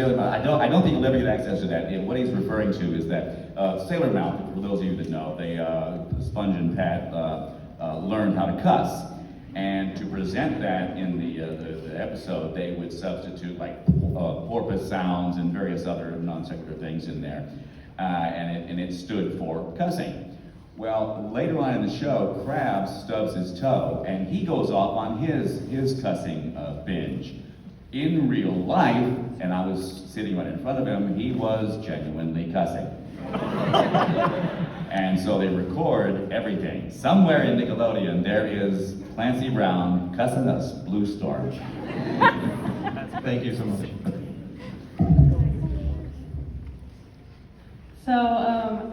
Sailor Mouth. I don't think you'll ever get access to that. What he's referring to is that Sailor Mouth, for those of you that know, Sponge and Pat learned how to cuss. And to present that in the episode, they would substitute like porpoise sounds and various other non-sequitur things in there. And it stood for cussing. Well, later on in the show, Krabs stubs his toe, and he goes off on his cussing binge. In real life, and I was sitting right in front of him, he was genuinely cussing. And so they record everything. Somewhere in Nickelodeon, there is Clancy Brown cussing us Blue Storm. Thank you so much. So,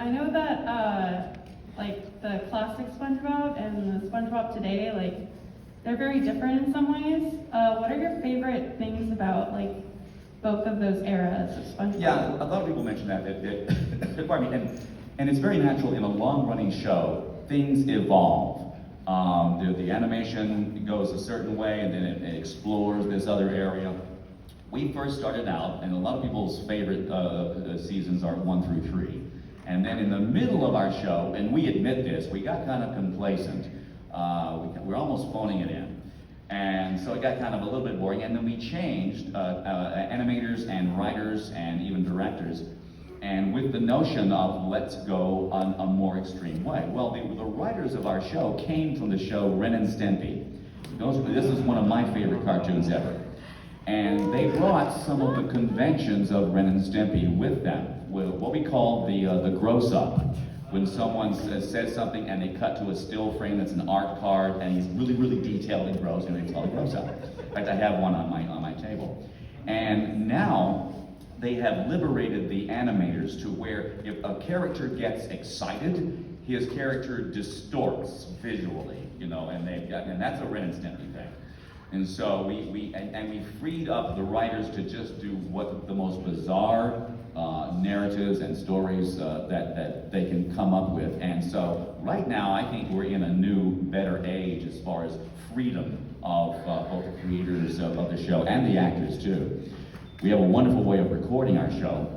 I know that, like, the classic SpongeBob and the SpongeBob today, like, they're very different in some ways. What are your favorite things about, like, both of those eras of SpongeBob? Yeah, a lot of people mention that pardon me, and it's very natural in a long-running show, things evolve. The animation goes a certain way, and then it explores this other area. We first started out, and a lot of people's favorite seasons are 1 through 3. And then in the middle of our show, and we admit this, we got kind of complacent. We're almost phoning it in. And so it got kind of a little bit boring, and then we changed animators and writers and even directors, and with the notion of let's go on a more extreme way. Well, the writers of our show came from the show Ren and Stimpy. This is one of my favorite cartoons ever. And they brought some of the conventions of Ren and Stimpy with them, what we call the gross-up. When someone says something and they cut to a still frame that's an art card and he's really, really detailed and gross, and they call it gross-up. In fact, I have one on my table. And now they have liberated the animators to where if a character gets excited, his character distorts visually, and that's a Ren and Stimpy thing. And so we freed up the writers to just do what the most bizarre narratives and stories that they can come up with. And so right now, I think we're in a new, better age as far as freedom of both the creators of the show and the actors too. We have a wonderful way of recording our show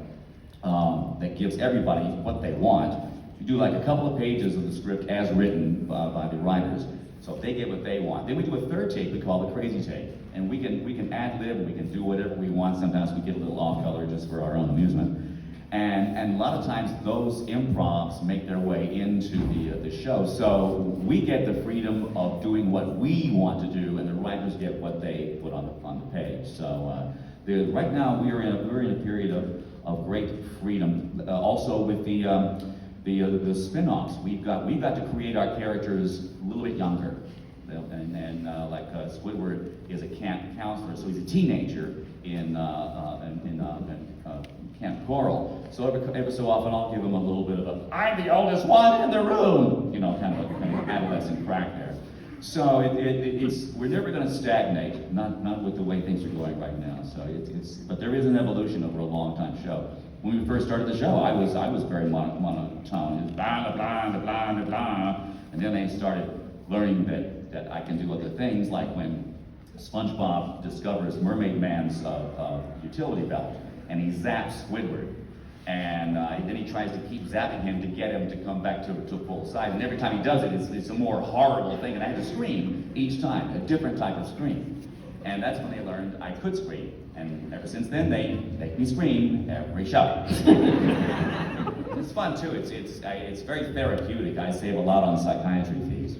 that gives everybody what they want. We do like a couple of pages of the script as written by the writers. So if they get what they want, then we do a third take we call the crazy take. And we can ad-lib, we can do whatever we want. Sometimes we get a little off-color just for our own amusement. And a lot of times those improvs make their way into the show. So we get the freedom of doing what we want to do, and the writers get what they put on the page. So right now we're in a period of great freedom. Also with the spin-offs, we've got to create our characters a little bit younger. And Squidward is a camp counselor, so he's a teenager in Camp Coral. So every so often I'll give him a little bit of I'm the oldest one in the room, kind of an adolescent crack there. So we're never going to stagnate, not with the way things are going right now. So but there is an evolution over a long time show. When we first started the show, I was very monotone. It was blah, blah, blah, blah, blah, blah. And then they started learning that I can do other things, like when SpongeBob discovers Mermaid Man's utility belt, and he zaps Squidward. And then he tries to keep zapping him to get him to come back to full size. And every time he does it, it's a more horrible thing, and I have to scream each time, a different type of scream. And that's when they learned I could scream. And ever since then, they make me scream every show. It's fun too. It's very therapeutic. I save a lot on psychiatry fees.